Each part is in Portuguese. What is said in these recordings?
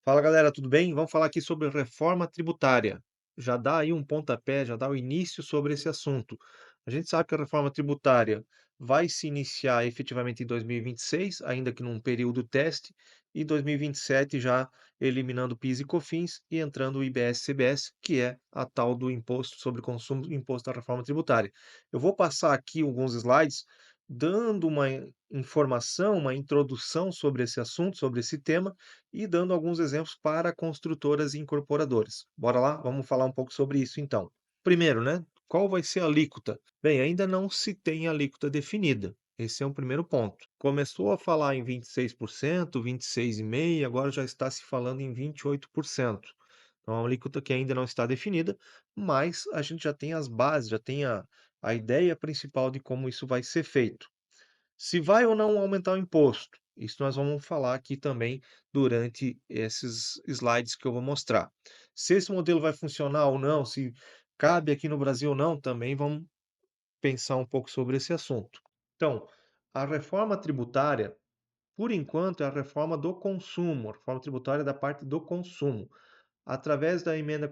Fala galera, tudo bem? Vamos falar aqui sobre reforma tributária. Já dá aí um pontapé, já dá o início sobre esse assunto. A gente sabe que a reforma tributária vai se iniciar efetivamente em 2026, ainda que num período teste, e 2027 já eliminando PIS e COFINS e entrando o IBS e CBS, que é a tal do imposto sobre consumo, imposto da reforma tributária. Eu vou passar aqui alguns slides dando uma informação, uma introdução sobre esse assunto, sobre esse tema e dando alguns exemplos para construtoras e incorporadoras. Bora lá? Vamos falar um pouco sobre isso então. Primeiro, né? Qual vai ser a alíquota? Bem, ainda não se tem alíquota definida. Esse é um primeiro ponto. Começou a falar em 26%, 26,5%, agora já está se falando em 28%. Então, é uma alíquota que ainda não está definida, mas a gente já tem as bases, já tem a ideia principal de como isso vai ser feito. Se vai ou não aumentar o imposto, isso nós vamos falar aqui também durante esses slides que eu vou mostrar. Se esse modelo vai funcionar ou não, se cabe aqui no Brasil ou não, também vamos pensar um pouco sobre esse assunto. Então, a reforma tributária, por enquanto, é a reforma do consumo, a reforma tributária da parte do consumo. Através da emenda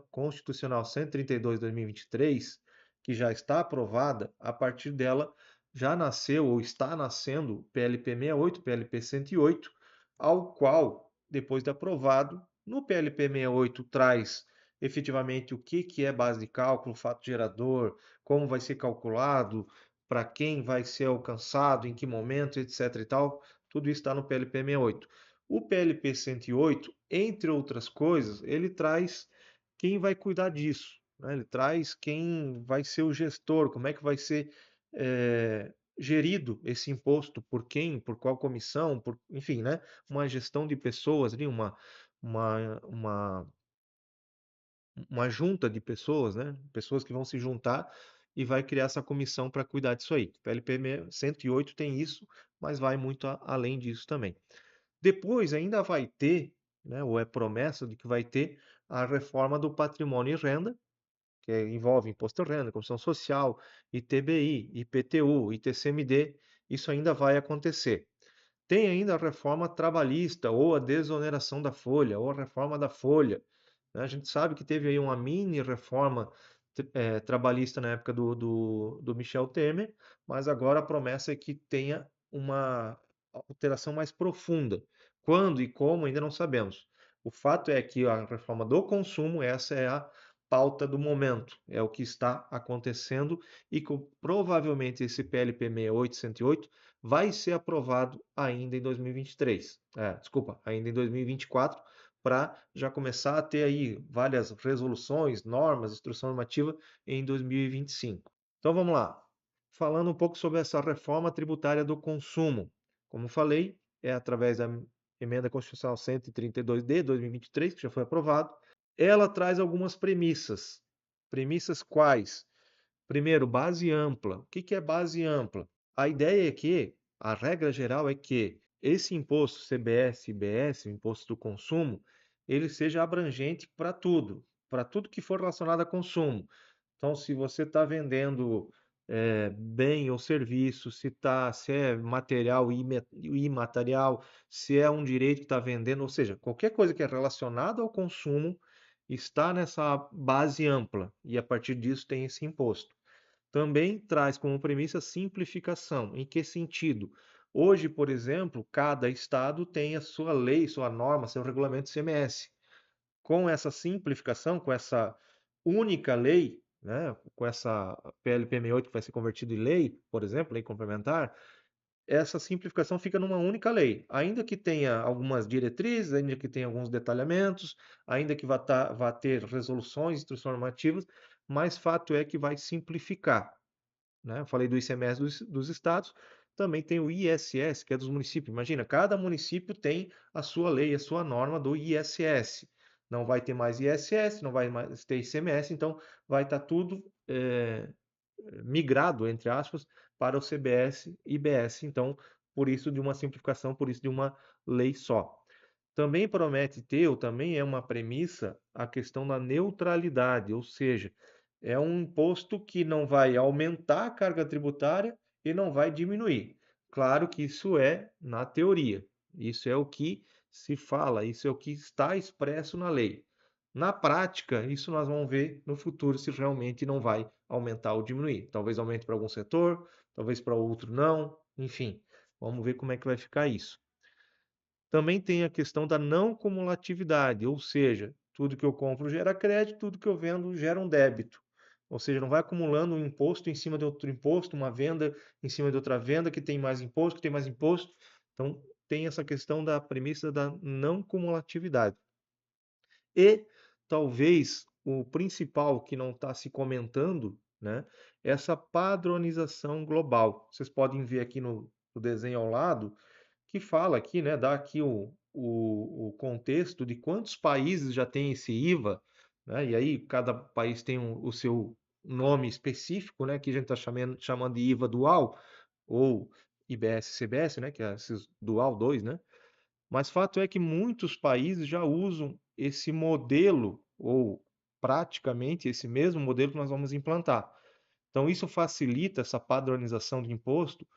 constitucional 132 de 2023, que já está aprovada, a partir dela já nasceu ou está nascendo o PLP 68, PLP 108, ao qual, depois de aprovado, no PLP 68 traz efetivamente o que é base de cálculo, fato gerador, como vai ser calculado, para quem vai ser alcançado, em que momento, etc. e tal. Tudo isso está no PLP 68. O PLP 108, entre outras coisas, ele traz quem vai cuidar disso, né? Ele traz quem vai ser o gestor, como é que vai ser gerido esse imposto, por quem, por qual comissão, enfim, né? Uma gestão de pessoas ali, uma, uma, uma junta de pessoas, né? Pessoas que vão se juntar e vai criar essa comissão para cuidar disso aí. O PLP 108 tem isso, mas vai muito além disso também. Depois ainda vai ter, né, ou é promessa de que vai ter a reforma do patrimônio e renda, que envolve imposto de renda, construção social, ITBI, IPTU, ITCMD, isso ainda vai acontecer. Tem ainda a reforma trabalhista, ou a desoneração da folha, ou a reforma da folha, né? A gente sabe que teve aí uma mini reforma trabalhista na época do Michel Temer, mas agora a promessa é que tenha uma alteração mais profunda. Quando e como, ainda não sabemos. O fato é que a reforma do consumo, essa é a pauta do momento, é o que está acontecendo e que provavelmente esse PLP 68, 108 vai ser aprovado ainda em 2023. Desculpa, ainda em 2024, para já começar a ter aí várias resoluções, normas, instrução normativa em 2025. Então vamos lá. Falando um pouco sobre essa reforma tributária do consumo. Como falei, é através da emenda constitucional 132 de 2023, que já foi aprovado. Ela traz algumas premissas. Premissas quais? Primeiro, base ampla. O que é base ampla? A ideia é que, a regra geral é que esse imposto CBS, IBS, o imposto do consumo, ele seja abrangente para tudo que for relacionado a consumo. Então, se você está vendendo bem ou serviço, se é material e imaterial, se é um direito que está vendendo, ou seja, qualquer coisa que é relacionada ao consumo está nessa base ampla e a partir disso tem esse imposto. Também traz como premissa simplificação. Em que sentido? Hoje, por exemplo, cada estado tem a sua lei, sua norma, seu regulamento CMS. Com essa simplificação, com essa única lei, né, com essa PLP 68 que vai ser convertido em lei, por exemplo, lei complementar, essa simplificação fica numa única lei, ainda que tenha algumas diretrizes, ainda que tenha alguns detalhamentos, ainda que vá ter resoluções, instruções normativas, mas fato é que vai simplificar, né? Eu falei do ICMS dos estados, também tem o ISS, que é dos municípios. Imagina, cada município tem a sua lei, a sua norma do ISS. Não vai ter mais ISS, não vai mais ter ICMS, então vai estar tudo migrado, entre aspas, para o CBS e IBS. Então, por isso de uma simplificação, por isso de uma lei só. Também promete ter, ou também é uma premissa, a questão da neutralidade, ou seja, é um imposto que não vai aumentar a carga tributária e não vai diminuir. Claro que isso é na teoria. Isso é o que se fala, isso é o que está expresso na lei. Na prática, isso nós vamos ver no futuro se realmente não vai aumentar ou diminuir. Talvez aumente para algum setor, talvez para outro não, enfim, vamos ver como é que vai ficar isso. Também tem a questão da não cumulatividade, ou seja, tudo que eu compro gera crédito, tudo que eu vendo gera um débito. Ou seja, não vai acumulando um imposto em cima de outro imposto, uma venda em cima de outra venda que tem mais imposto, que tem mais imposto. Então, tem essa questão da premissa da não cumulatividade. E talvez o principal que não está se comentando, né, é essa padronização global. Vocês podem ver aqui no desenho ao lado, que fala aqui, né, dá aqui o contexto de quantos países já tem esse IVA, né, e aí cada país tem o seu nome específico, né, que a gente está chamando de IVA dual, ou IBS-CBS, né, que é esses dual 2, né, mas fato é que muitos países já usam esse modelo, ou praticamente esse mesmo modelo que nós vamos implantar. Então, isso facilita, essa padronização de imposto,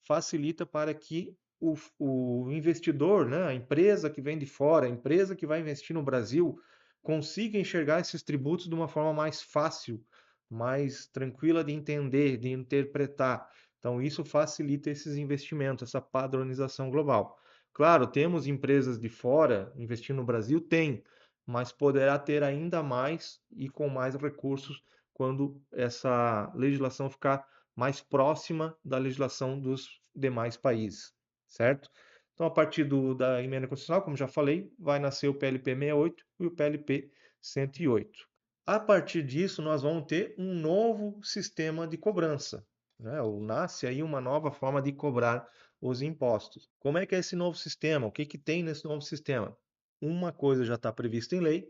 facilita para que o investidor, né, a empresa que vem de fora, a empresa que vai investir no Brasil, consiga enxergar esses tributos de uma forma mais fácil, mais tranquila de entender, de interpretar. Então, isso facilita esses investimentos, essa padronização global. Claro, temos empresas de fora investindo no Brasil? Tem, mas poderá ter ainda mais e com mais recursos quando essa legislação ficar mais próxima da legislação dos demais países, certo? Então, a partir da emenda constitucional, como já falei, vai nascer o PLP 68 e o PLP 108. A partir disso, nós vamos ter um novo sistema de cobrança, né? Ou nasce aí uma nova forma de cobrar os impostos. Como é que é esse novo sistema? O que que tem nesse novo sistema? Uma coisa já está prevista em lei,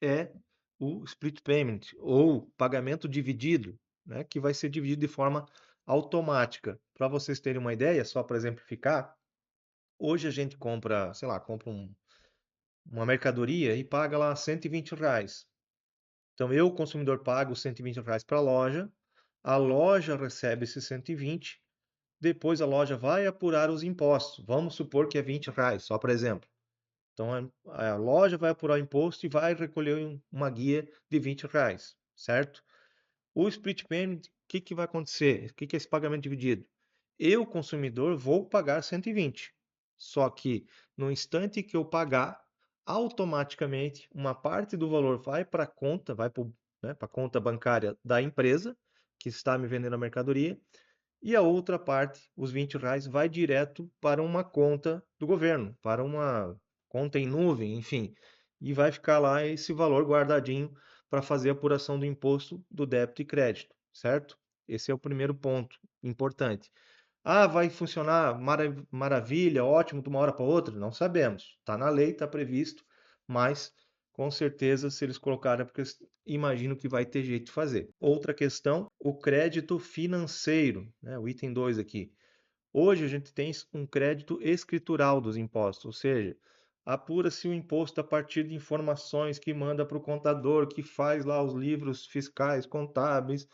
é o split payment, ou pagamento dividido, né, que vai ser dividido de forma automática. Para vocês terem uma ideia, só para exemplificar, hoje a gente compra, sei lá, compra uma mercadoria e paga lá R$ 120. Então eu, consumidor, pago R$ 120 para a loja recebe esses 120, depois a loja vai apurar os impostos. Vamos supor que é R$ 20, só por exemplo. Então a loja vai apurar o imposto e vai recolher uma guia de R$ 20, certo? O split payment, o que que vai acontecer? O que que é esse pagamento dividido? Eu, consumidor, vou pagar 120. Só que no instante que eu pagar, automaticamente uma parte do valor vai para a conta, vai para, né, para a conta bancária da empresa que está me vendendo a mercadoria, e a outra parte, os R$ 20, vai direto para uma conta do governo, para uma conta em nuvem, enfim, e vai ficar lá esse valor guardadinho para fazer a apuração do imposto do débito e crédito, certo? Esse é o primeiro ponto importante. Ah, vai funcionar maravilha, ótimo, de uma hora para outra? Não sabemos. Está na lei, está previsto, mas com certeza, se eles colocarem, é porque imagino que vai ter jeito de fazer. Outra questão, o crédito financeiro, né? O item 2 aqui. Hoje a gente tem um crédito escritural dos impostos, ou seja, apura-se o imposto a partir de informações que manda para o contador, que faz lá os livros fiscais, contábeis,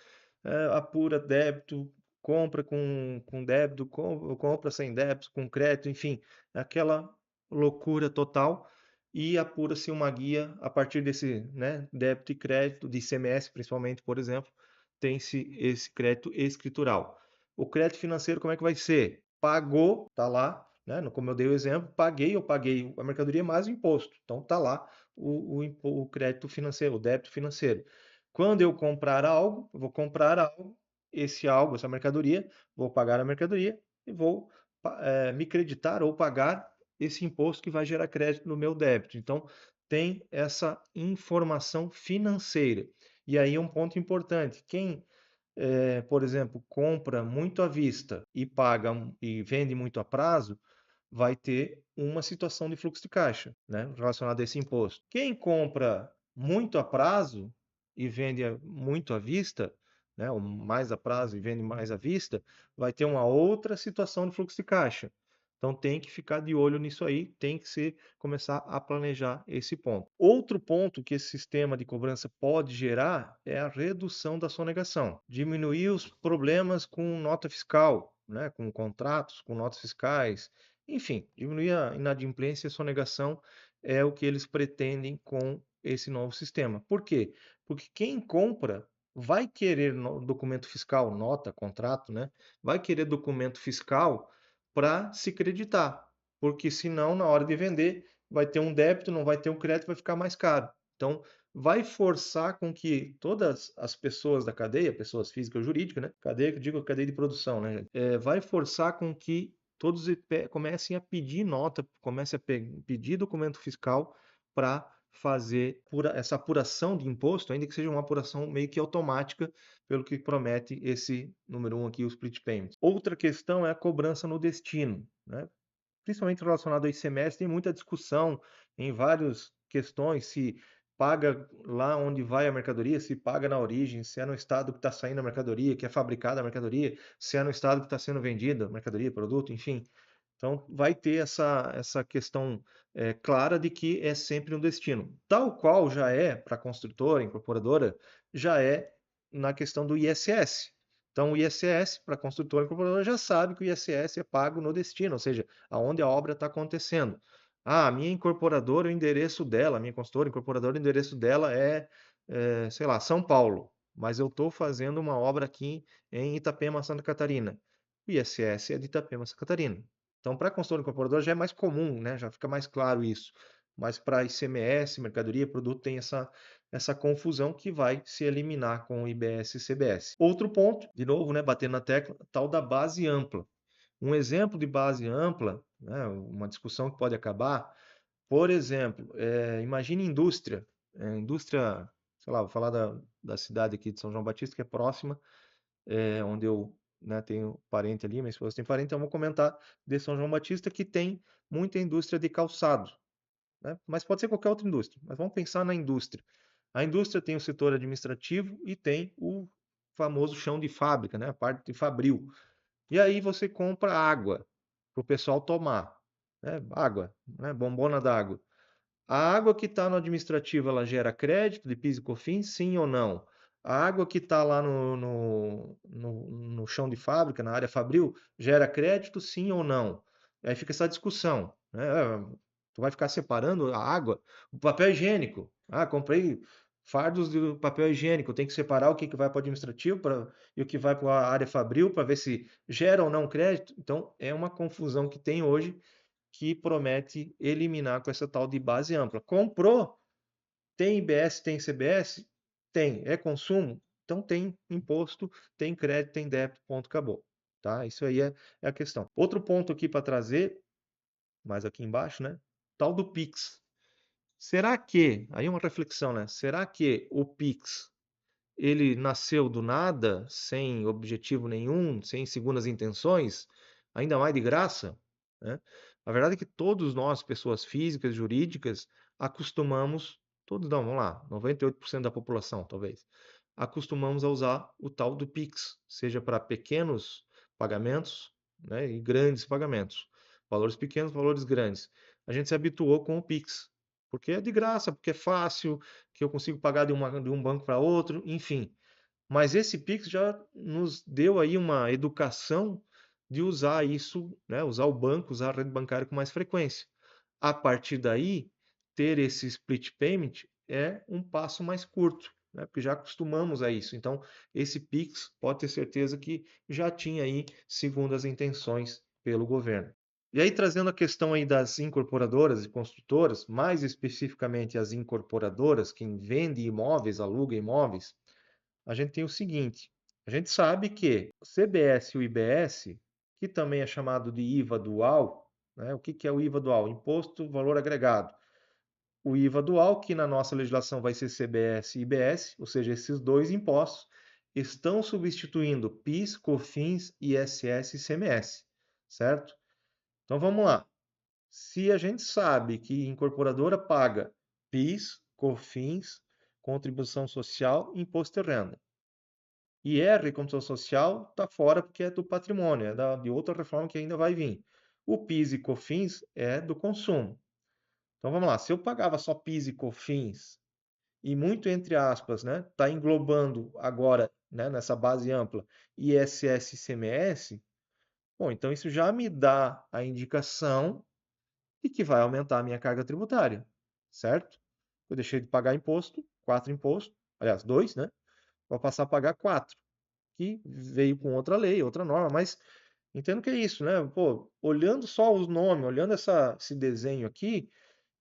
apura débito, compra com débito, compra sem débito, com crédito, enfim, aquela loucura total. E apura-se uma guia a partir desse, né, débito e crédito, de ICMS principalmente, por exemplo, tem-se esse crédito escritural. O crédito financeiro, como é que vai ser? Pagou, tá lá, né? Como eu dei o exemplo, eu paguei a mercadoria mais o imposto. Então tá lá o crédito financeiro, o débito financeiro. Quando eu comprar algo, eu vou comprar algo, esse algo, essa mercadoria, vou pagar a mercadoria e vou me creditar ou pagar esse imposto que vai gerar crédito no meu débito. Então, tem essa informação financeira. E aí é um ponto importante. Quem por exemplo, compra muito à vista e paga e vende muito a prazo, vai ter uma situação de fluxo de caixa, né, relacionada a esse imposto. Quem compra muito a prazo e vende muito à vista, né, ou mais a prazo e vende mais à vista, vai ter uma outra situação de fluxo de caixa. Então tem que ficar de olho nisso aí, tem que começar a planejar esse ponto. Outro ponto que esse sistema de cobrança pode gerar é a redução da sonegação, diminuir os problemas com nota fiscal, né, com contratos, com notas fiscais, enfim, diminuir a inadimplência e a sonegação é o que eles pretendem com esse novo sistema. Por quê? Porque quem compra vai querer documento fiscal, nota, contrato, né? Vai querer documento fiscal para se creditar, porque senão na hora de vender vai ter um débito, não vai ter um crédito, vai ficar mais caro. Então, vai forçar com que todas as pessoas da cadeia, pessoas físicas ou jurídicas, né? Cadeia, que eu digo cadeia de produção, né? Vai forçar com que todos comecem a pedir nota, comecem a pedir documento fiscal para fazer essa apuração de imposto, ainda que seja uma apuração meio que automática, pelo que promete esse número um aqui, o split payment. Outra questão é a cobrança no destino, né? Principalmente relacionado ao ICMS, tem muita discussão em várias questões, se paga lá onde vai a mercadoria, se paga na origem, se é no estado que está saindo a mercadoria, que é fabricada a mercadoria, se é no estado que está sendo vendida a mercadoria, produto, enfim. Então, vai ter essa questão clara de que é sempre um destino. Tal qual já é para a construtora, incorporadora, já é na questão do ISS. Então, o ISS, para a construtora e incorporadora, já sabe que o ISS é pago no destino, ou seja, aonde a obra está acontecendo. Ah, a minha incorporadora, o endereço dela, a minha consultora, incorporadora, o endereço dela sei lá, São Paulo, mas eu estou fazendo uma obra aqui em Itapema, Santa Catarina. O ISS é de Itapema, Santa Catarina. Então, para consultor incorporador já é mais comum, né? Já fica mais claro isso. Mas para ICMS, mercadoria, produto, tem essa confusão que vai se eliminar com o IBS e CBS. Outro ponto, de novo, né, batendo na tecla, tal da base ampla. Um exemplo de base ampla, né, uma discussão que pode acabar, por exemplo, imagine indústria, indústria, sei lá, vou falar da cidade aqui de São João Batista, que é próxima, onde eu, né, tenho parente ali, minha esposa tem parente, então eu vou comentar de São João Batista, que tem muita indústria de calçado, né? Mas pode ser qualquer outra indústria, mas vamos pensar na indústria. A indústria tem o setor administrativo e tem o famoso chão de fábrica, né, a parte de fabril. E aí você compra água para o pessoal tomar, né? Água, né? Bombona d'água. A água que está no administrativo, ela gera crédito de PIS e COFINS, sim ou não? A água que está lá no chão de fábrica, na área fabril, gera crédito, sim ou não? Aí fica essa discussão, né? Tu vai ficar separando a água, o papel higiênico. Ah, comprei fardos de papel higiênico, tem que separar o que vai para o administrativo e o que vai para a área fabril para ver se gera ou não crédito. Então, é uma confusão que tem hoje que promete eliminar com essa tal de base ampla. Comprou, tem IBS, tem CBS? Tem. É consumo? Então tem imposto, tem crédito, tem débito, ponto, acabou. Tá? Isso aí é a questão. Outro ponto aqui para trazer, mais aqui embaixo, né? Tal do Pix. Será que, aí uma reflexão, né? Será que o Pix, ele nasceu do nada, sem objetivo nenhum, sem segundas intenções, ainda mais de graça, né? A verdade é que todos nós, pessoas físicas, jurídicas, acostumamos, todos não, vamos lá, 98% da população, talvez, acostumamos a usar o tal do Pix, seja para pequenos pagamentos, né, e grandes pagamentos. Valores pequenos, valores grandes. A gente se habituou com o Pix, porque é de graça, porque é fácil, que eu consigo pagar de um banco para outro, enfim. Mas esse Pix já nos deu aí uma educação de usar isso, né, usar o banco, usar a rede bancária com mais frequência. A partir daí, ter esse split payment é um passo mais curto, né, porque já acostumamos a isso. Então, esse Pix pode ter certeza que já tinha aí segundas intenções pelo governo. E aí, trazendo a questão aí das incorporadoras e construtoras, mais especificamente as incorporadoras, quem vende imóveis, aluga imóveis, a gente tem o seguinte: a gente sabe que o CBS e o IBS, que também é chamado de IVA dual, né? O que é o IVA dual? Imposto Valor Agregado. O IVA dual, que na nossa legislação vai ser CBS e IBS, ou seja, esses dois impostos, estão substituindo PIS, COFINS, ISS e ICMS, certo? Então vamos lá. Se a gente sabe que incorporadora paga PIS, COFINS, contribuição social e imposto de renda. IR, contribuição social, está fora porque é do patrimônio, de outra reforma que ainda vai vir. O PIS e COFINS é do consumo. Então vamos lá, se eu pagava só PIS e COFINS, e muito entre aspas, né, está englobando agora, né, nessa base ampla, ISS e ICMS, Bom, então isso já me dá a indicação de que vai aumentar a minha carga tributária, certo? Eu deixei de pagar imposto, 4 impostos, aliás, 2, né? Vou passar a pagar 4, que veio com outra lei, outra norma, mas entendo que é isso, né? Pô, olhando só os nomes, olhando esse desenho aqui,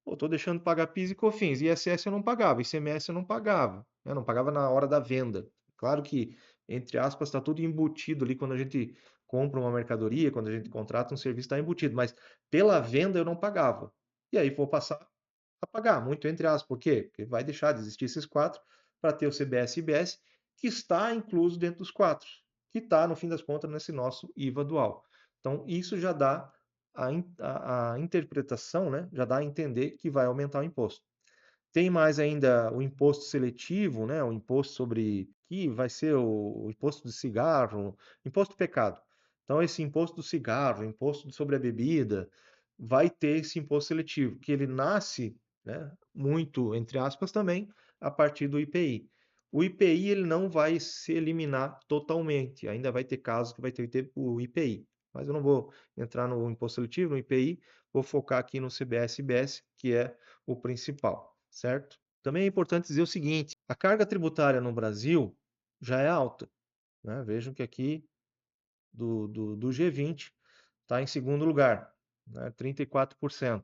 pô, tô deixando de pagar PIS e COFINS. ISS eu não pagava, ICMS eu não pagava, né? Não pagava na hora da venda. Claro que, entre aspas, está tudo embutido ali quando a gente compra uma mercadoria, quando a gente contrata um serviço, está embutido, mas pela venda eu não pagava. E aí vou passar a pagar, muito entre aspas. Por quê? Porque vai deixar de existir esses 4 para ter o CBS e IBS, que está incluso dentro dos 4, que está, no fim das contas, nesse nosso IVA dual. Então, isso já dá a interpretação, né, já dá a entender que vai aumentar o imposto. Tem mais ainda o imposto seletivo, né, o imposto sobre, que vai ser o imposto do cigarro, imposto do pecado. Então, esse imposto do cigarro, imposto sobre a bebida, vai ter esse imposto seletivo, que ele nasce, né, muito, entre aspas, também, a partir do IPI. O IPI ele não vai se eliminar totalmente, ainda vai ter casos que vai ter o IPI. Mas eu não vou entrar no imposto seletivo, no IPI, vou focar aqui no CBS e IBS, que é o principal, certo? Também é importante dizer o seguinte: a carga tributária no Brasil já é alta, né? Vejam que aqui do G20 está em segundo lugar, né? 34%.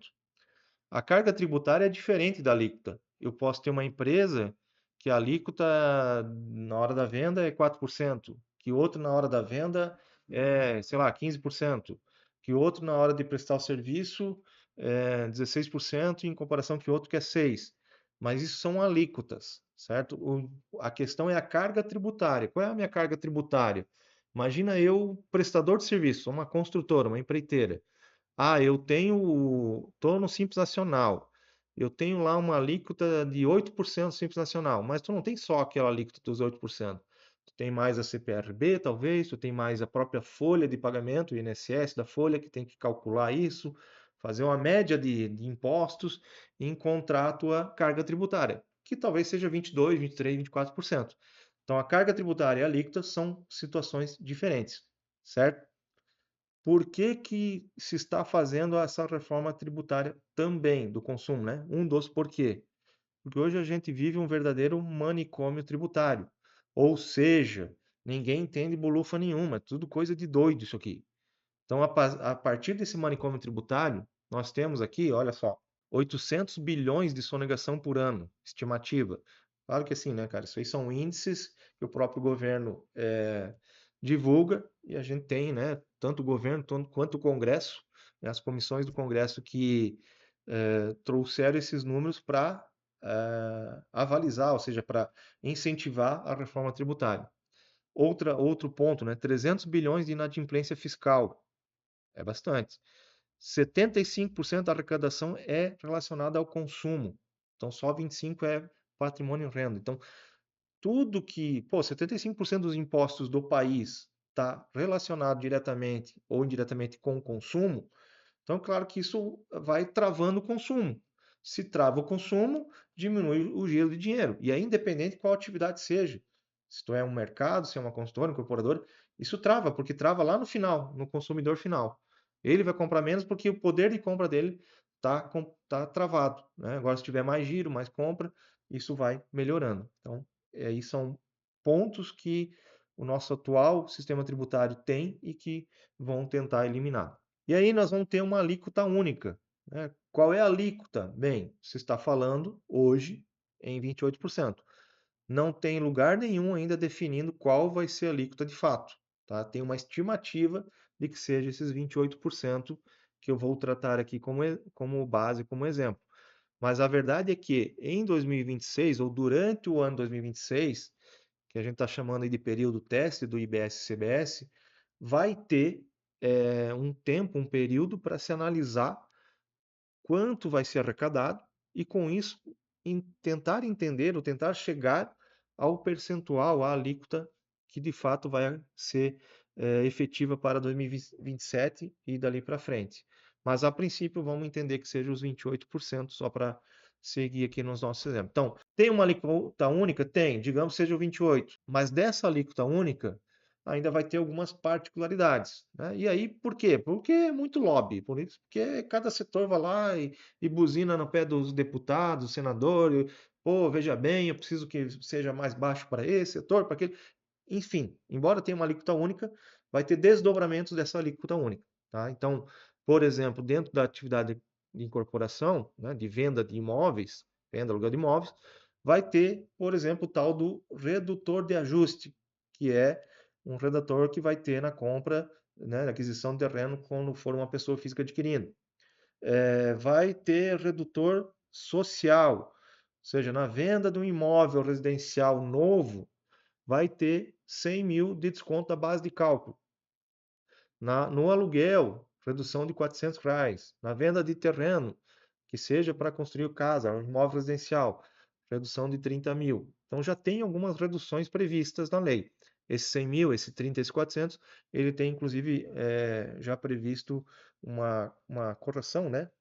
A carga tributária é diferente da alíquota. Eu posso ter uma empresa que a alíquota na hora da venda é 4%, que outro na hora da venda é, sei lá, 15%, que outro na hora de prestar o serviço é 16%, em comparação que outro que é 6%. Mas isso são alíquotas, certo? A questão é a carga tributária. Qual é a minha carga tributária? Imagina eu, prestador de serviço, uma construtora, uma empreiteira. Ah, tô no Simples Nacional. Eu tenho lá uma alíquota de 8% Simples Nacional, mas tu não tem só aquela alíquota dos 8%. Tu tem mais a CPRB, talvez, tu tem mais a própria folha de pagamento, o INSS da folha, que tem que calcular isso, fazer uma média de impostos e encontrar a tua carga tributária, que talvez seja 22, 23, 24%. Então, a carga tributária e a alíquota são situações diferentes, certo? Por que que se está fazendo essa reforma tributária também do consumo, né? Um dos porquê. Porque hoje a gente vive um verdadeiro manicômio tributário. Ou seja, ninguém entende bolufa nenhuma, é tudo coisa de doido isso aqui. Então, a partir desse manicômio tributário, nós temos aqui, olha só, 800 bilhões de sonegação por ano, estimativa. Claro que assim, né, cara, isso aí são índices que o próprio governo divulga e a gente tem, né, tanto o governo quanto o Congresso, né, as comissões do Congresso que trouxeram esses números para avalizar, ou seja, para incentivar a reforma tributária. Outro ponto, né, 300 bilhões de inadimplência fiscal, é bastante. 75% da arrecadação é relacionada ao consumo. Então, só 25% é patrimônio e renda. Então, tudo que, pô, 75% dos impostos do país está relacionado diretamente ou indiretamente com o consumo, então, claro que isso vai travando o consumo. Se trava o consumo, diminui o giro de dinheiro. E é independente de qual atividade seja. Se tu é um mercado, se é uma consultora, um incorporador, isso trava, porque trava lá no final, no consumidor final. Ele vai comprar menos porque o poder de compra dele tá travado, né? Agora, se tiver mais giro, mais compra, isso vai melhorando. Então, aí são pontos que o nosso atual sistema tributário tem e que vão tentar eliminar. E aí nós vamos ter uma alíquota única, né? Qual é a alíquota? Bem, se está falando hoje em 28%. Não tem lugar nenhum ainda definindo qual vai ser a alíquota de fato, tá? Tem uma estimativa de que seja esses 28% que eu vou tratar aqui como base, como exemplo. Mas a verdade é que em 2026, ou durante o ano 2026, que a gente está chamando aí de período teste do IBS-CBS, vai ter um tempo, um período para se analisar quanto vai ser arrecadado e, com isso, tentar entender ou tentar chegar ao percentual, à alíquota que de fato vai ser efetiva para 2027 e dali para frente. Mas, a princípio, vamos entender que seja os 28%, só para seguir aqui nos nossos exemplos. Então, tem uma alíquota única? Tem, digamos que seja o 28%, mas dessa alíquota única, ainda vai ter algumas particularidades, né. E aí por quê? Porque é muito lobby, por isso porque cada setor vai lá e buzina no pé dos deputados, senadores, "Pô, veja bem, eu preciso que seja mais baixo para esse setor, para aquele", enfim, embora tenha uma alíquota única, vai ter desdobramentos dessa alíquota única, tá. Então, por exemplo, dentro da atividade de incorporação, né, de venda de imóveis, venda, aluguel de imóveis, vai ter, por exemplo, o tal do redutor de ajuste, que é um redutor que vai ter na compra, né, na aquisição de terreno quando for uma pessoa física adquirindo. Vai ter redutor social, ou seja, na venda de um imóvel residencial novo, vai ter 100.000 de desconto da base de cálculo. No aluguel, redução de R$ 400. Na venda de terreno, que seja para construir casa, um imóvel residencial, redução de 30.000. Então já tem algumas reduções previstas na lei. Esse 100.000, esse 30, esse 400, ele tem inclusive já previsto uma correção, né,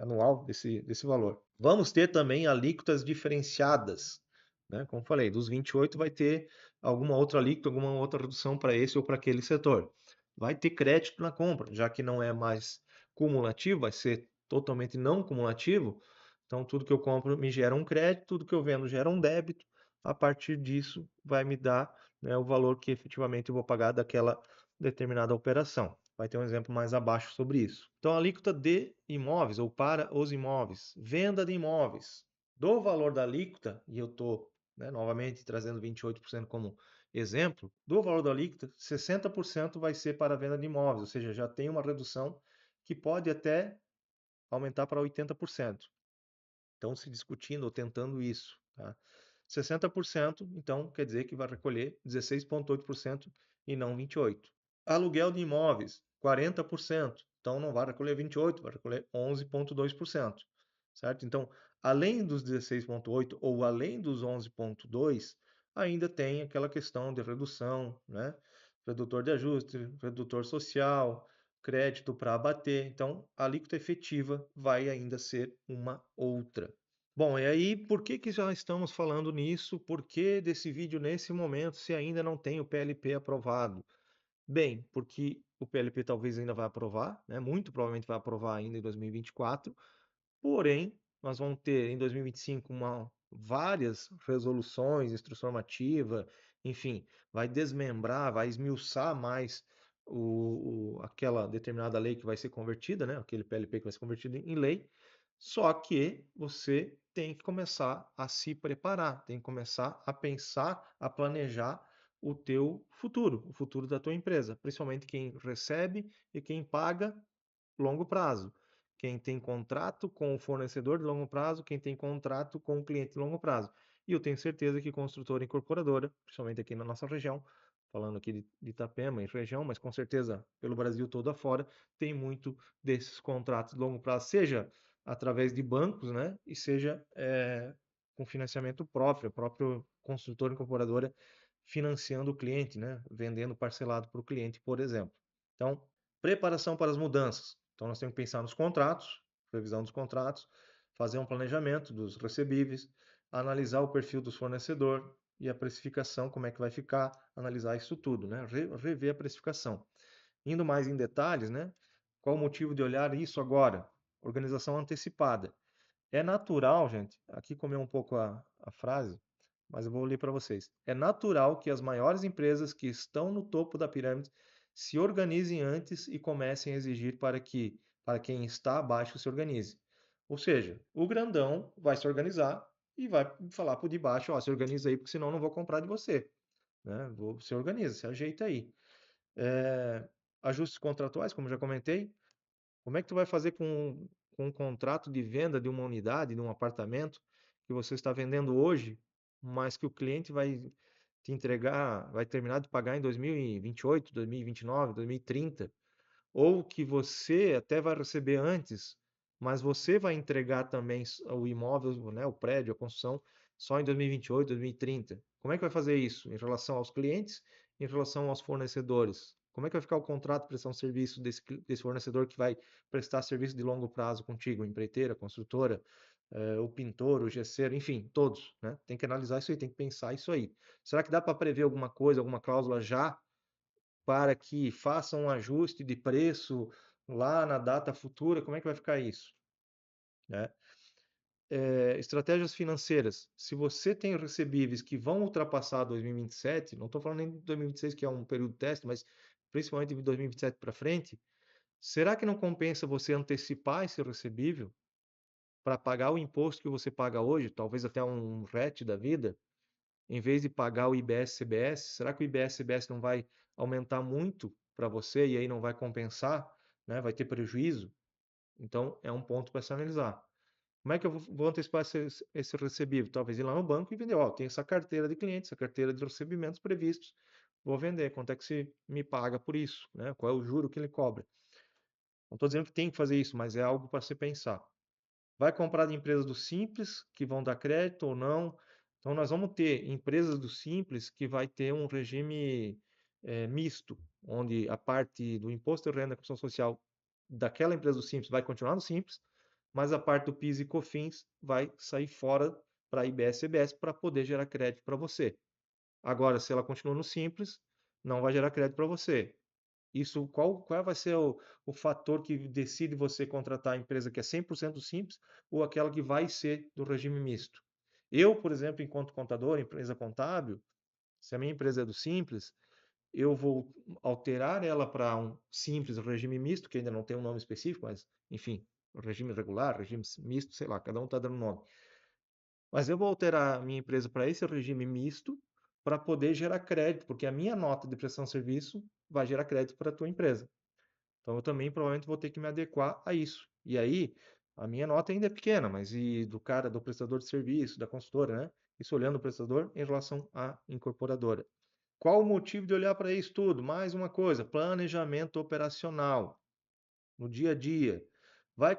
anual desse valor. Vamos ter também alíquotas diferenciadas, né? Como falei, dos 28 vai ter alguma outra alíquota, alguma outra redução para esse ou para aquele setor. Vai ter crédito na compra, já que não é mais cumulativo, vai ser totalmente não cumulativo. Então, tudo que eu compro me gera um crédito, tudo que eu vendo gera um débito. A partir disso, vai me dar, né, o valor que efetivamente eu vou pagar daquela determinada operação. Vai ter um exemplo mais abaixo sobre isso. Então, a alíquota de imóveis ou para os imóveis, venda de imóveis, do valor da alíquota, e eu estou, né, novamente trazendo 28% como exemplo, do valor da alíquota, 60% vai ser para a venda de imóveis, ou seja, já tem uma redução que pode até aumentar para 80%. Estão se discutindo ou tentando isso, tá? 60%, então, quer dizer que vai recolher 16,8% e não 28%. Aluguel de imóveis, 40%. Então, não vai recolher 28%, vai recolher 11,2%, certo? Então, além dos 16,8% ou além dos 11,2%, ainda tem aquela questão de redução, né? Redutor de ajuste, redutor social, crédito para abater. Então, a alíquota efetiva vai ainda ser uma outra. Bom, e aí, por que que já estamos falando nisso? Por que desse vídeo nesse momento, se ainda não tem o PLP aprovado? Bem, porque o PLP talvez ainda vai aprovar, né? Muito provavelmente vai aprovar ainda em 2024. Porém, nós vamos ter em 2025 várias resoluções, instrução normativa, enfim, vai desmembrar, vai esmiuçar mais aquela determinada lei que vai ser convertida, né? Aquele PLP que vai ser convertido em lei. Só que você tem que começar a se preparar, tem que começar a pensar, a planejar o teu futuro, o futuro da tua empresa, principalmente quem recebe e quem paga longo prazo. Quem tem contrato com o fornecedor de longo prazo, quem tem contrato com o cliente de longo prazo. E eu tenho certeza que construtora e incorporadora, principalmente aqui na nossa região, falando aqui de Itapema e região, mas com certeza pelo Brasil todo afora, tem muito desses contratos de longo prazo, seja através de bancos, né, e seja com financiamento próprio, a própria construtora e incorporadora financiando o cliente, né, vendendo parcelado para o cliente, por exemplo. Então, preparação para as mudanças. Então, nós temos que pensar nos contratos, revisão dos contratos, fazer um planejamento dos recebíveis, analisar o perfil dos fornecedores e a precificação, como é que vai ficar, analisar isso tudo, né? Rever a precificação. Indo mais em detalhes, né? Qual o motivo de olhar isso agora? Organização antecipada. É natural, gente, aqui comer um pouco a frase, mas eu vou ler para vocês. É natural que as maiores empresas que estão no topo da pirâmide se organizem antes e comecem a exigir para quem está abaixo se organize. Ou seja, o grandão vai se organizar e vai falar para o de baixo, ó, se organiza aí, porque senão eu não vou comprar de você. Né? Se organiza, se ajeita aí. Ajustes contratuais, como já comentei, como é que tu vai fazer com um contrato de venda de uma unidade, de um apartamento que você está vendendo hoje, mas que o cliente vai te entregar, vai terminar de pagar em 2028, 2029, 2030, ou que você até vai receber antes, mas você vai entregar também o imóvel, né, o prédio, a construção, só em 2028, 2030. Como é que vai fazer isso em relação aos clientes, em relação aos fornecedores? Como é que vai ficar o contrato de prestação de serviço desse fornecedor que vai prestar serviço de longo prazo contigo, empreiteira, construtora, o pintor, o gesseiro, enfim, todos, né? Tem que analisar isso aí, tem que pensar isso aí. Será que dá para prever alguma coisa, alguma cláusula já para que faça um ajuste de preço lá na data futura, como é que vai ficar isso, né? Estratégias financeiras, se você tem recebíveis que vão ultrapassar 2027, não estou falando nem de 2026, que é um período de teste, mas principalmente de 2027 para frente, será que não compensa você antecipar esse recebível para pagar o imposto que você paga hoje, talvez até um RET da vida, em vez de pagar o IBS-CBS? Será que o IBS-CBS não vai aumentar muito para você e aí não vai compensar, né? Vai ter prejuízo? Então, é um ponto para se analisar. Como é que eu vou antecipar esse recebível? Talvez ir lá no banco e vender. Ó, tem essa carteira de clientes, essa carteira de recebimentos previstos. Vou vender. Quanto é que se me paga por isso? Né? Qual é o juro que ele cobra? Não estou dizendo que tem que fazer isso, mas é algo para se pensar. Vai comprar de empresas do Simples, que vão dar crédito ou não. Então, nós vamos ter empresas do Simples que vai ter um regime misto, onde a parte do imposto de renda e construção social daquela empresa do Simples vai continuar no Simples, mas a parte do PIS e COFINS vai sair fora para a IBS e CBS para poder gerar crédito para você. Agora, se ela continua no Simples, não vai gerar crédito para você. Isso, qual vai ser o fator que decide você contratar a empresa que é 100% simples ou aquela que vai ser do regime misto? Eu, por exemplo, enquanto contador, empresa contábil, se a minha empresa é do simples, eu vou alterar ela para um simples regime misto, que ainda não tem um nome específico, mas enfim, regime regular, regime misto, sei lá, cada um está dando nome. Mas eu vou alterar a minha empresa para esse regime misto para poder gerar crédito, porque a minha nota de prestação de serviço vai gerar crédito para a tua empresa. Então eu também provavelmente vou ter que me adequar a isso. E aí, a minha nota ainda é pequena, mas e do cara, do prestador de serviço, da consultora, né? Isso olhando o prestador em relação à incorporadora. Qual o motivo de olhar para isso tudo? Mais uma coisa, planejamento operacional no dia a dia. Vai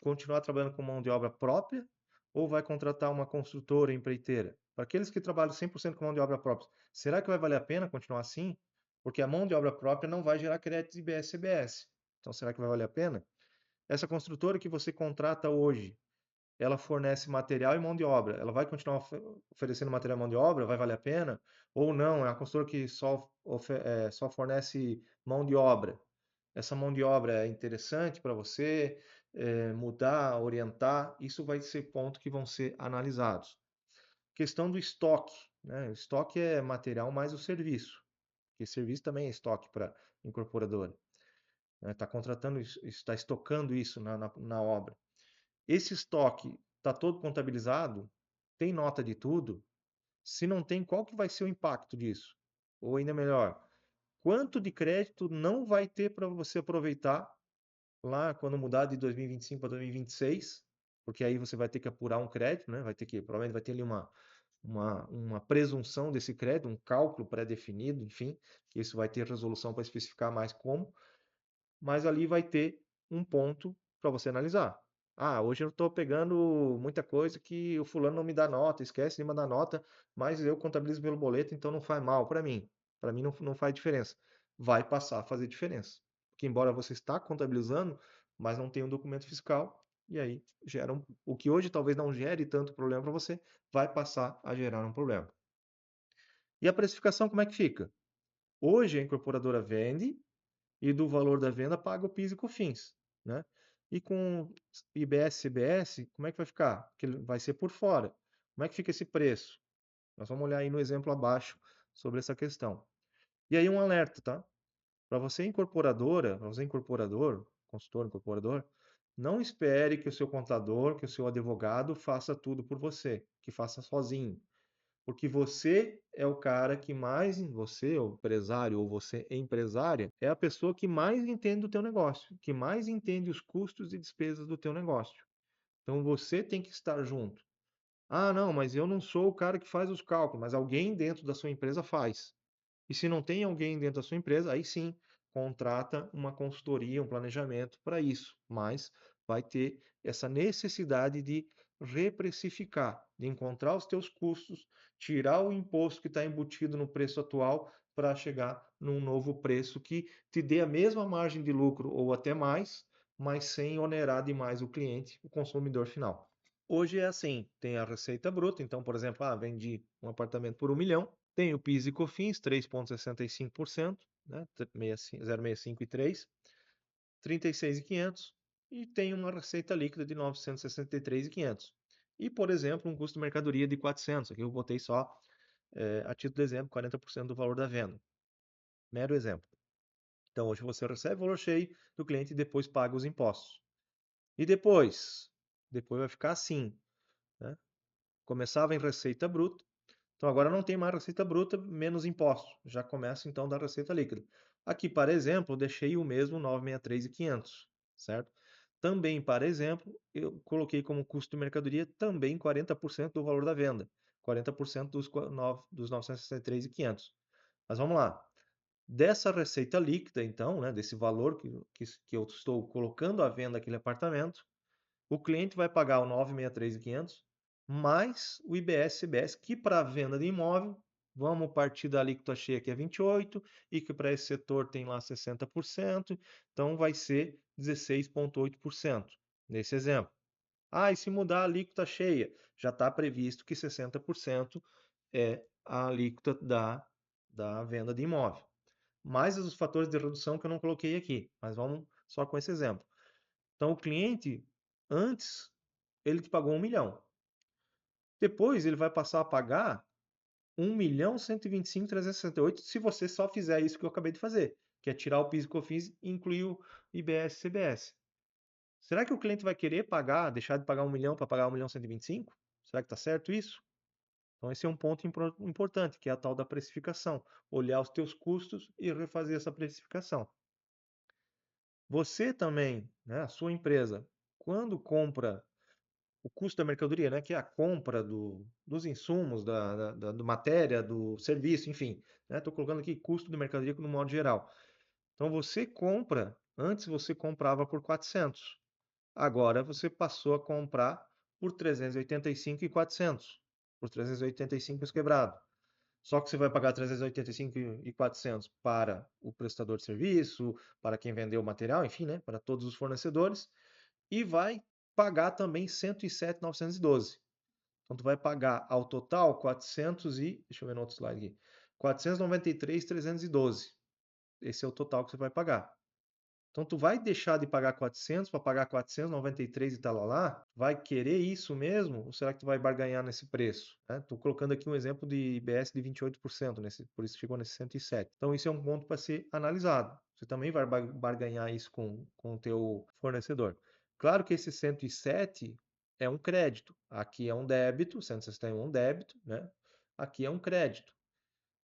continuar trabalhando com mão de obra própria ou vai contratar uma construtora empreiteira? Para aqueles que trabalham 100% com mão de obra própria, será que vai valer a pena continuar assim? Porque a mão de obra própria não vai gerar créditos IBS-CBS. Então, será que vai valer a pena? Essa construtora que você contrata hoje, ela fornece material e mão de obra. Ela vai continuar oferecendo material e mão de obra? Vai valer a pena? Ou não? É uma construtora que só fornece mão de obra. Essa mão de obra é interessante para você mudar, orientar? Isso vai ser ponto que vão ser analisados. Questão do estoque, né? O estoque é material mais o serviço, porque serviço também é estoque para incorporadora. Está contratando isso, está estocando isso na obra. Esse estoque está todo contabilizado? Tem nota de tudo? Se não tem, qual que vai ser o impacto disso? Ou ainda melhor, quanto de crédito não vai ter para você aproveitar lá quando mudar de 2025 para 2026? Porque aí você vai ter que apurar um crédito, né? Vai ter que, provavelmente vai ter ali uma presunção desse crédito, um cálculo pré-definido, enfim, que isso vai ter resolução para especificar mais como, mas ali vai ter um ponto para você analisar. Ah, hoje eu estou pegando muita coisa que o fulano não me dá nota, esquece de mandar nota, mas eu contabilizo pelo boleto, então não faz mal para mim. Para mim não faz diferença. Vai passar a fazer diferença. Porque embora você está contabilizando, mas não tem um documento fiscal, e aí gera o que hoje talvez não gere tanto problema para você, vai passar a gerar um problema. E a precificação como é que fica? Hoje a incorporadora vende e do valor da venda paga o PIS e COFINS, né? E com IBS, CBS, como é que vai ficar? Porque ele vai ser por fora. Como é que fica esse preço? Nós vamos olhar aí no exemplo abaixo sobre essa questão. E aí um alerta, tá? Para você incorporadora, para você incorporador, consultor incorporador, não espere que o seu contador, que o seu advogado faça tudo por você, que faça sozinho. Porque você é o cara que mais, você, o empresário, ou você, empresária, é a pessoa que mais entende do teu negócio, que mais entende os custos e despesas do teu negócio. Então você tem que estar junto. Ah, não, mas eu não sou o cara que faz os cálculos, mas alguém dentro da sua empresa faz. E se não tem alguém dentro da sua empresa, aí sim, contrata uma consultoria, um planejamento para isso. Mas vai ter essa necessidade de reprecificar, de encontrar os teus custos, tirar o imposto que está embutido no preço atual para chegar num novo preço que te dê a mesma margem de lucro ou até mais, mas sem onerar demais o cliente, o consumidor final. Hoje é assim, tem a receita bruta, então, por exemplo, vendi um apartamento por 1 milhão, tem o PIS e COFINS, 3,65%, né? 0,65 e 3, 36.500 e tem uma receita líquida de 963.500. E, por exemplo, um custo de mercadoria de 400. Aqui eu botei só, a título de exemplo, 40% do valor da venda. Mero exemplo. Então, hoje você recebe o valor cheio do cliente e depois paga os impostos. E depois? Depois vai ficar assim, né? Começava em receita bruta, então agora não tem mais receita bruta menos impostos. Já começa então da receita líquida. Aqui, para exemplo, eu deixei o mesmo 963.500, certo? Também, para exemplo, eu coloquei como custo de mercadoria também 40% do valor da venda, 40% dos 963.500. Mas vamos lá. Dessa receita líquida, então, né, desse valor que eu estou colocando à venda aquele apartamento, o cliente vai pagar o 963.500 mais o IBS CBS, que para a venda de imóvel, vamos partir da alíquota cheia que é 28 e que para esse setor tem lá 60%, então vai ser 16,8% nesse exemplo. Ah, e se mudar a alíquota cheia? Já está previsto que 60% é a alíquota da venda de imóvel. Mais os fatores de redução que eu não coloquei aqui, mas vamos só com esse exemplo. Então, o cliente, antes, ele te pagou 1 milhão. Depois, ele vai passar a pagar 1.125.368 se você só fizer isso que eu acabei de fazer, que é tirar o PIS e COFINS e incluir o IBS e CBS. Será que o cliente vai querer pagar, deixar de pagar 1 milhão para pagar 1.125.000? Será que está certo isso? Então, esse é um ponto importante, que é a tal da precificação. Olhar os teus custos e refazer essa precificação. Você também, né, a sua empresa, quando compra o custo da mercadoria, né, que é a compra dos insumos, da matéria, do serviço, enfim. Estou colocando aqui custo de mercadoria no modo geral. Então, você compra, antes você comprava por 400. Agora você passou a comprar por 385.400. Por 385 os quebrado. Só que você vai pagar 385.400 para o prestador de serviço, para quem vendeu o material, enfim, né, para todos os fornecedores, e vai pagar também 107.912. Então tu vai pagar ao total 400 e, deixa eu ver no outro slide aqui, 493.312. Esse é o total que você vai pagar. Então tu vai deixar de pagar 400 para pagar 493 e tal lá? Vai querer isso mesmo? Ou será que tu vai barganhar nesse preço? Estou colocando aqui um exemplo de IBS de 28%, por isso chegou nesse 107. Então isso é um ponto para ser analisado. Você também vai barganhar isso com o teu fornecedor. Claro que esse 107 é um crédito. Aqui é um débito, 161 é um débito, né? Aqui é um crédito.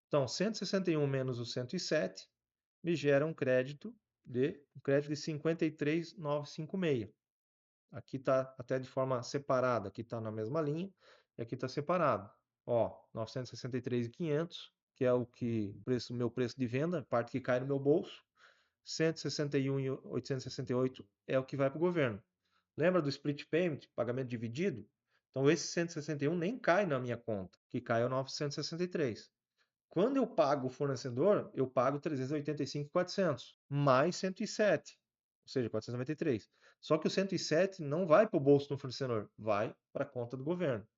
Então, 161 menos o 107 me gera um crédito de 53.956. Aqui está até de forma separada, aqui está na mesma linha e aqui está separado. Ó, 963.500, que é meu preço de venda, parte que cai no meu bolso. 161.868 é o que vai para o governo. Lembra do split payment, pagamento dividido? Então esse 161 nem cai na minha conta, que cai é o 963. Quando eu pago o fornecedor, eu pago 385.400 mais 107, ou seja, 493. Só que o 107 não vai para o bolso do fornecedor, vai para a conta do governo.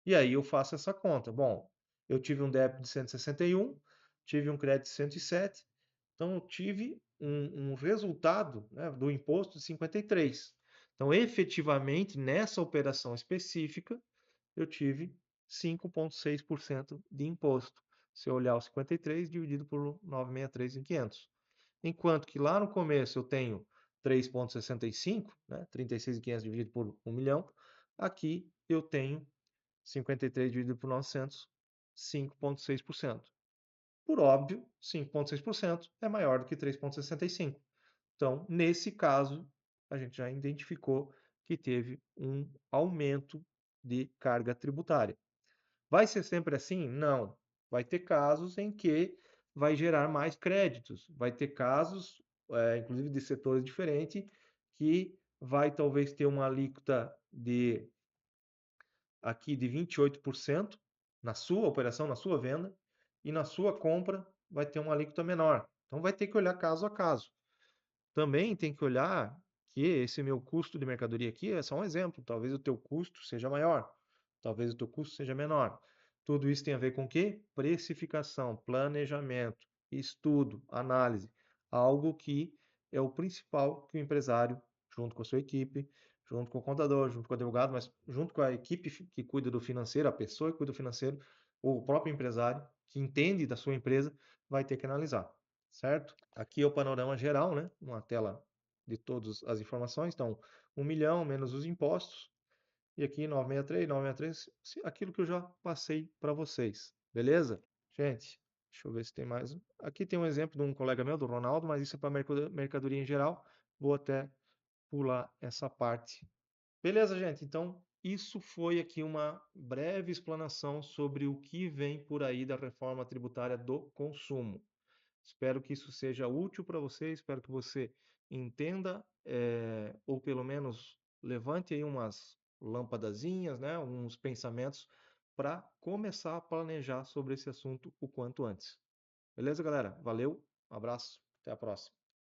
E aí eu faço essa conta. Bom, eu tive um débito de 161, tive um crédito de 107, então eu tive um resultado, né, do imposto de 53. Então, efetivamente, nessa operação específica, eu tive 5,6% de imposto. Se eu olhar o 53 dividido por 963.500. Enquanto que lá no começo eu tenho 3,65, né? 36.500 dividido por 1 milhão. Aqui eu tenho 53 dividido por 900, 5,6%. Por óbvio, 5,6% é maior do que 3,65. Então, nesse caso, a gente já identificou que teve um aumento de carga tributária. Vai ser sempre assim? Não. Vai ter casos em que vai gerar mais créditos. Vai ter casos, inclusive de setores diferentes, que vai talvez ter uma alíquota aqui de 28% na sua operação, na sua venda, e na sua compra vai ter uma alíquota menor. Então vai ter que olhar caso a caso. Também tem que olhar que esse meu custo de mercadoria aqui é só um exemplo. Talvez o teu custo seja maior, talvez o teu custo seja menor. Tudo isso tem a ver com o quê? Precificação, planejamento. estudo, análise, algo que é o principal que o empresário, junto com a sua equipe, junto com o contador, junto com o advogado, mas junto com a equipe que cuida do financeiro, a pessoa que cuida do financeiro, ou o próprio empresário, que entende da sua empresa, vai ter que analisar, certo? Aqui é o panorama geral, né? Uma tela de todas as informações. Então, 1 milhão menos os impostos, e aqui 963, aquilo que eu já passei para vocês, beleza? Gente, deixa eu ver se tem mais. Aqui tem um exemplo de um colega meu, do Ronaldo, mas isso é para mercadoria em geral. Vou até pular essa parte. Beleza, gente? Então, isso foi aqui uma breve explanação sobre o que vem por aí da reforma tributária do consumo. Espero que isso seja útil para você, espero que você entenda, ou pelo menos levante aí umas lâmpadazinhas, né, uns pensamentos para começar a planejar sobre esse assunto o quanto antes. Beleza, galera? Valeu, um abraço, até a próxima.